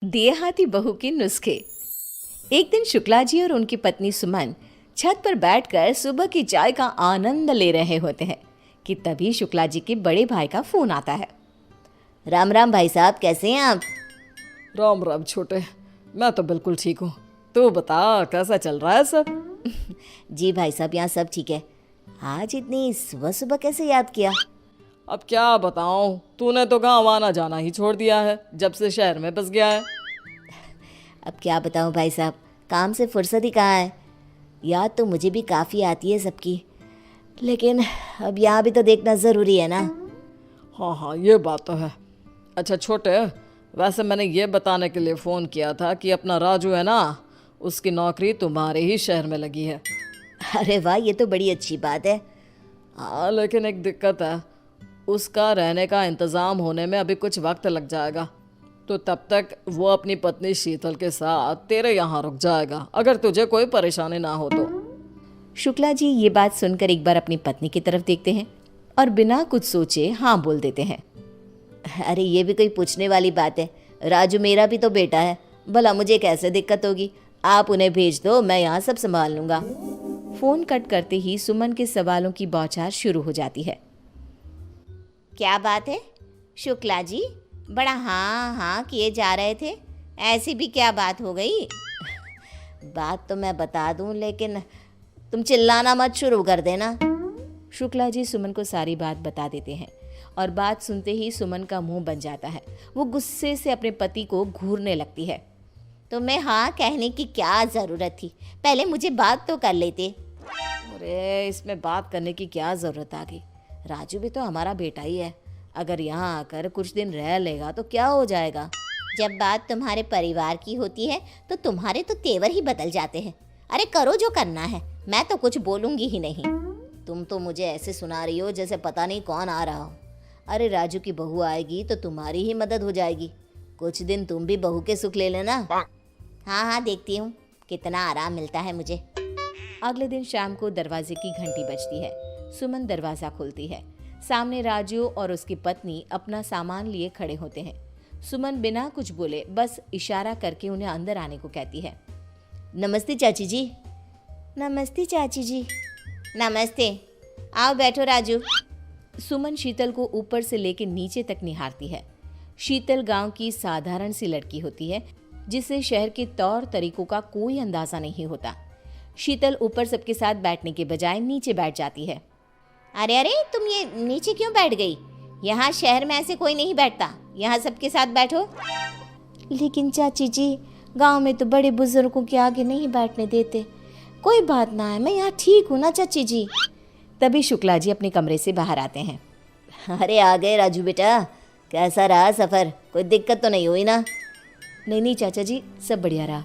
देहाती बहू के नुस्खे। एक दिन शुक्ला जी और उनकी पत्नी सुमन छत पर बैठकर सुबह की चाय का आनंद ले रहे होते हैं कि तभी शुक्ला जी के बड़े भाई का फोन आता है। राम राम भाई साहब, कैसे हैं आप? राम राम छोटे, मैं तो बिल्कुल ठीक हूँ। तू बता, कैसा चल रहा है सब? जी भाई साहब, यहाँ सब ठीक है। आज इतनी सुबह सुबह कैसे याद किया? अब क्या बताऊँ, तूने तो गाँव आना जाना ही छोड़ दिया है जब से शहर में बस गया है। अब क्या बताऊँ भाई साहब, काम से फुर्सत ही कहाँ है। याद तो मुझे भी काफ़ी आती है सबकी, लेकिन अब यहाँ भी तो देखना ज़रूरी है ना। हाँ, ये बात तो है। अच्छा छोटे, वैसे मैंने ये बताने के लिए फ़ोन किया था कि अपना राजू है ना, उसकी नौकरी तुम्हारे ही शहर में लगी है। अरे वाह, ये तो बड़ी अच्छी बात है। हाँ, लेकिन एक दिक्कत है, उसका रहने का इंतज़ाम होने में अभी कुछ वक्त लग जाएगा। तो तब तक वो अपनी पत्नी शीतल के साथ तेरे यहाँ रुक जाएगा, अगर तुझे कोई परेशानी ना हो तो। शुक्ला जी ये बात सुनकर एक बार अपनी पत्नी की तरफ देखते हैं और बिना कुछ सोचे हाँ बोल देते हैं। अरे ये भी कोई पूछने वाली बात है, राजू मेरा भी तो बेटा है, भला मुझे कैसे दिक्कत होगी। आप उन्हें भेज दो, मैं यहाँ सब संभाल लूँगा। फ़ोन कट करते ही सुमन के सवालों की बौछार शुरू हो जाती है। क्या बात है शुक्ला जी, बड़ा हाँ हाँ किए जा रहे थे, ऐसी भी क्या बात हो गई? बात तो मैं बता दूं, लेकिन तुम चिल्लाना मत शुरू कर देना। शुक्ला जी सुमन को सारी बात बता देते हैं और बात सुनते ही सुमन का मुंह बन जाता है। वो गुस्से से अपने पति को घूरने लगती है। तुम्हें हाँ कहने की क्या ज़रूरत थी, पहले मुझे बात तो कर लेते। अरे इसमें बात करने की क्या ज़रूरत आ गई, राजू भी तो हमारा बेटा ही है। अगर यहाँ आकर कुछ दिन रह लेगा तो क्या हो जाएगा। जब बात तुम्हारे परिवार की होती है तो तुम्हारे तो तेवर ही बदल जाते हैं। अरे करो जो करना है, मैं तो कुछ बोलूँगी ही नहीं। तुम तो मुझे ऐसे सुना रही हो जैसे पता नहीं कौन आ रहा हो। अरे राजू की बहू आएगी तो तुम्हारी ही मदद हो जाएगी। कुछ दिन तुम भी बहू के सुख ले लेना। हाँ हाँ, देखती हूँ कितना आराम मिलता है मुझे। अगले दिन शाम को दरवाजे की घंटी बजती है। सुमन दरवाज़ा खोलती है। सामने राजू और उसकी पत्नी अपना सामान लिए खड़े होते हैं। सुमन बिना कुछ बोले बस इशारा करके उन्हें अंदर आने को कहती है। नमस्ते चाची जी। नमस्ते चाची जी। नमस्ते, आओ बैठो राजू। सुमन शीतल को ऊपर से लेकर नीचे तक निहारती है। शीतल गांव की साधारण सी लड़की होती है जिसे शहर के तौर तरीकों का कोई अंदाज़ा नहीं होता। शीतल ऊपर सबके साथ बैठने के बजाय नीचे बैठ जाती है। अरे अरे, तुम ये नीचे क्यों बैठ गई? यहाँ शहर में ऐसे कोई नहीं बैठता, यहाँ सबके साथ बैठो। लेकिन चाची जी, गांव में तो बड़े बुजुर्गों के आगे नहीं बैठने देते। कोई बात ना है, मैं यहाँ ठीक हूँ ना चाची जी। तभी शुक्ला जी अपने कमरे से बाहर आते हैं। अरे आ गए राजू बेटा, कैसा रहा सफ़र? कोई दिक्कत तो नहीं हुई ना? नहीं नहीं चाचा जी, सब बढ़िया रहा।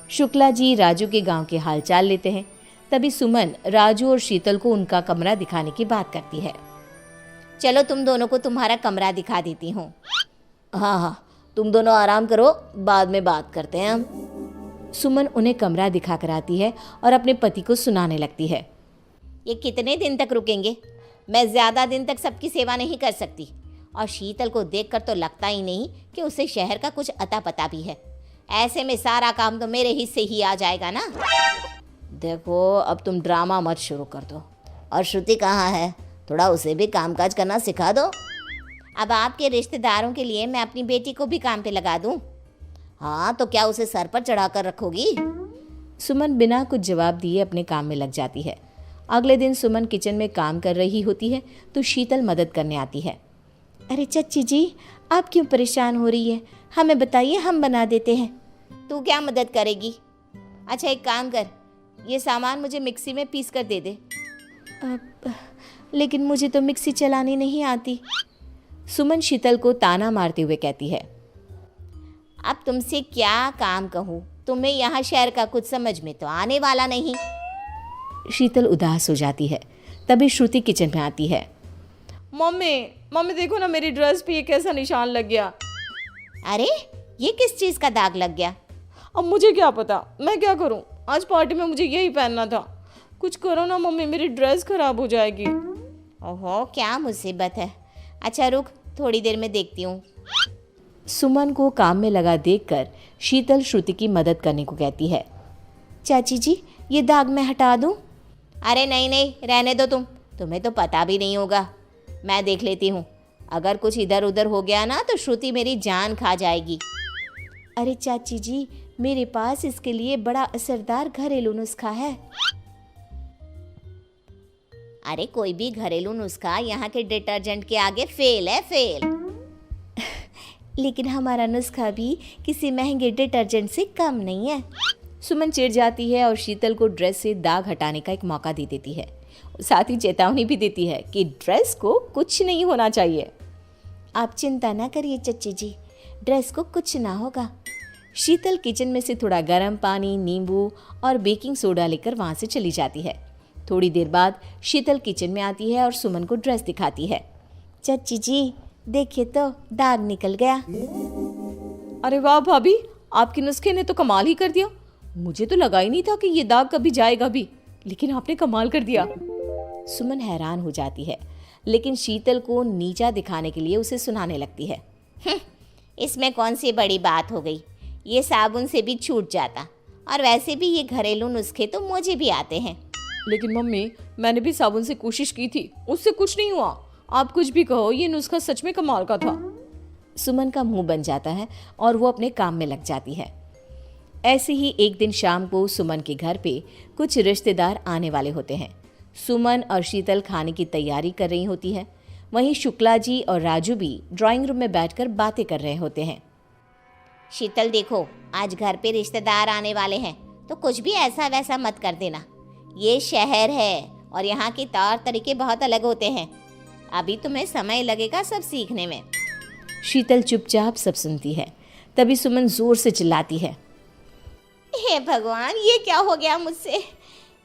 शुक्ला जी राजू के गांव के हालचाल लेते हैं। तभी सुमन राजू और शीतल को उनका कमरा दिखाने की बात करती है। चलो तुम दोनों को तुम्हारा कमरा दिखा देती हूँ। हाँ हाँ, तुम दोनों आराम करो, बाद में बात करते हैं हम। सुमन उन्हें कमरा दिखा कर आती है और अपने पति को सुनाने लगती है। ये कितने दिन तक रुकेंगे? मैं ज़्यादा दिन तक सबकी सेवा नहीं कर सकती, और शीतल को देखकर तो लगता ही नहीं कि उसे शहर का कुछ अता पता भी है। ऐसे में सारा काम तो मेरे हिस्से ही आ जाएगा ना। देखो, अब तुम ड्रामा मत शुरू कर दो। और श्रुति कहाँ है? थोड़ा उसे भी कामकाज करना सिखा दो। अब आपके रिश्तेदारों के लिए मैं अपनी बेटी को भी काम पे लगा दूँ? हाँ, तो क्या उसे सर पर चढ़ा कर रखोगी? सुमन बिना कुछ जवाब दिए अपने काम में लग जाती है। अगले दिन सुमन किचन में काम कर रही होती है तो शीतल मदद करने आती है। अरे चच्ची जी, आप क्यों परेशान हो रही है? हमें बताइए, हम बना देते हैं। तू क्या मदद करेगी? अच्छा एक काम कर, ये सामान मुझे मिक्सी में पीस कर दे दे। लेकिन मुझे तो मिक्सी चलानी नहीं आती। सुमन शीतल को ताना मारते हुए कहती है। अब तुमसे क्या काम कहूँ, तुम्हें यहाँ शहर का कुछ समझ में तो आने वाला नहीं। शीतल उदास हो जाती है। तभी श्रुति किचन में आती है। मम्मी देखो ना, मेरी ड्रेस पे ये कैसा निशान लग गया। अरे ये किस चीज़ का दाग लग गया? अब मुझे क्या पता, मैं क्या करूं? आज पार्टी में मुझे यही पहनना था। कुछ करो ना मम्मी, मेरी ड्रेस खराब हो जाएगी। ओहो, क्या मुसीबत है। अच्छा रुक, थोड़ी देर में देखती हूँ। सुमन को काम में लगा देखकर शीतल श्रुति की मदद करने को कहती है। चाची जी, ये दाग मैं हटा दूं? अरे नहीं नहीं, रहने दो तुम्हें तो पता भी नहीं होगा, मैं देख लेती हूँ। अगर कुछ इधर उधर हो गया ना तो श्रुति मेरी जान खा जाएगी। अरे चाची जी, मेरे पास इसके लिए बड़ा असरदार घरेलू नुस्खा है। अरे कोई भी घरेलू नुस्खा यहाँ के डिटर्जेंट के आगे फेल है, फेल। लेकिन हमारा नुस्खा भी किसी महंगे डिटर्जेंट से कम नहीं है। सुमन चिढ़ जाती है और शीतल को ड्रेस से दाग हटाने का एक मौका दे देती है। साथ ही चेतावनी भी देती है कि ड्रेस को कुछ नहीं होना चाहिए। आप चिंता ना करिए चच्ची जी, ड्रेस को कुछ ना होगा। शीतल किचन में से थोड़ा गर्म पानी, नींबू और बेकिंग सोडा लेकर वहाँ से चली जाती है। थोड़ी देर बाद शीतल किचन में आती है और सुमन को ड्रेस दिखाती है। चच्ची जी देखिए तो, दाग निकल गया। अरे वाह भाभी, आपके नुस्खे ने तो कमाल ही कर दिया। मुझे तो लगा ही नहीं था कि ये दाग कभी जाएगा भी, लेकिन आपने कमाल कर दिया। सुमन हैरान हो जाती है, लेकिन शीतल को नीचा दिखाने के लिए उसे सुनाने लगती है। इसमें कौन सी बड़ी बात हो गई, ये साबुन से भी छूट जाता, और वैसे भी ये घरेलू नुस्खे तो मुझे भी आते हैं। लेकिन मम्मी, मैंने भी साबुन से कोशिश की थी, उससे कुछ नहीं हुआ। आप कुछ भी कहो, ये नुस्खा सच में कमाल का था। सुमन का मुंह बन जाता है और वो अपने काम में लग जाती है। ऐसे ही एक दिन शाम को सुमन के घर पे कुछ रिश्तेदार आने वाले होते हैं। सुमन और शीतल खाने की तैयारी कर रही होती है। वहीं शुक्ला जी और राजू भी ड्राइंग रूम में बैठकर बातें कर रहे होते हैं। शीतल देखो, आज घर पे रिश्तेदार आने वाले हैं, तो कुछ भी ऐसा वैसा मत कर देना। ये शहर है और यहाँ के तौर तरीके बहुत अलग होते हैं। अभी तुम्हें समय लगेगा सब सीखने में। शीतल चुपचाप सब सुनती है। तभी सुमन जोर से चिल्लाती है, हे भगवान, ये क्या हो गया मुझसे?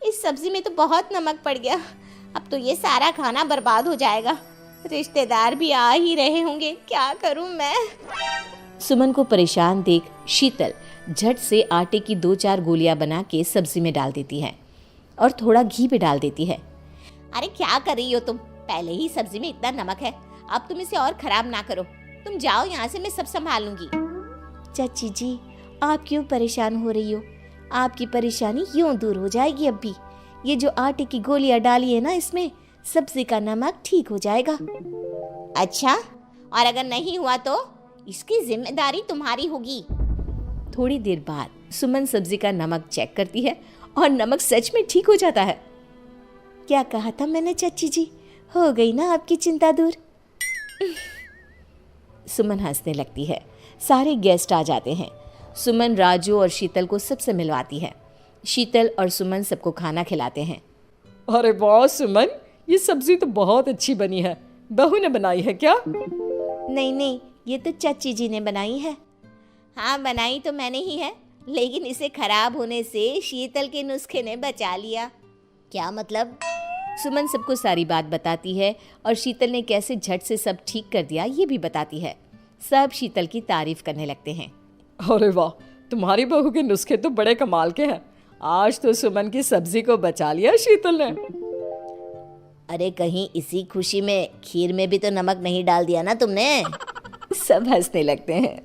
इस सब्जी में तो बहुत नमक पड़ गया। अब तो ये सारा खाना बर्बाद हो जाएगा। रिश्तेदार भी आ ही रहे होंगे, क्या करूं मैं? सुमन को परेशान देख शीतल झट से आटे की 2-4 गोलियां बना के सब्जी में डाल देती है और थोड़ा घी भी डाल देती है। अरे क्या कर रही हो तुम? पहले ही सब्जी में इतना नमक है, अब तुम इसे और खराब ना करो। तुम जाओ यहाँ से, मैं सब संभाल लूंगी। चाची जी, आप क्यों परेशान हो रही हो? आपकी परेशानी यूं दूर हो जाएगी। अब भी ये जो आटे की गोलियां डाली है ना, इसमें सब्जी का नमक ठीक हो जाएगा। अच्छा, और अगर नहीं हुआ तो इसकी जिम्मेदारी तुम्हारी होगी। थोड़ी देर बाद सुमन सब्जी का नमक चेक करती है और नमक सच में ठीक हो जाता है। क्या कहा था मैंने चाची जी? हो गई ना आपकी चिंता दूर? सुमन हंसने लगती है। सारे गेस्ट आ जाते हैं। सुमन राजू और शीतल को सबसे मिलवाती है। शीतल और सुमन सबको खाना खिलाते हैं। अरे वाह सुमन, ये सब्जी तो बहुत अच्छी बनी है। बहू ने बनाई है क्या? नहीं नहीं, ये तो चाची जी ने बनाई है। हाँ, बनाई तो मैंने ही है, लेकिन इसे खराब होने से शीतल के नुस्खे ने बचा लिया। क्या मतलब? सुमन सबको सारी बात बताती है और शीतल ने कैसे झट से सब ठीक कर दिया ये भी बताती है। सब शीतल की तारीफ करने लगते हैं। अरे वाह, तुम्हारी बहू के नुस्खे तो बड़े कमाल के हैं। आज तो सुमन की सब्जी को बचा लिया शीतल ने। अरे कहीं इसी खुशी में खीर में भी तो नमक नहीं डाल दिया ना तुमने? सब हंसने लगते हैं।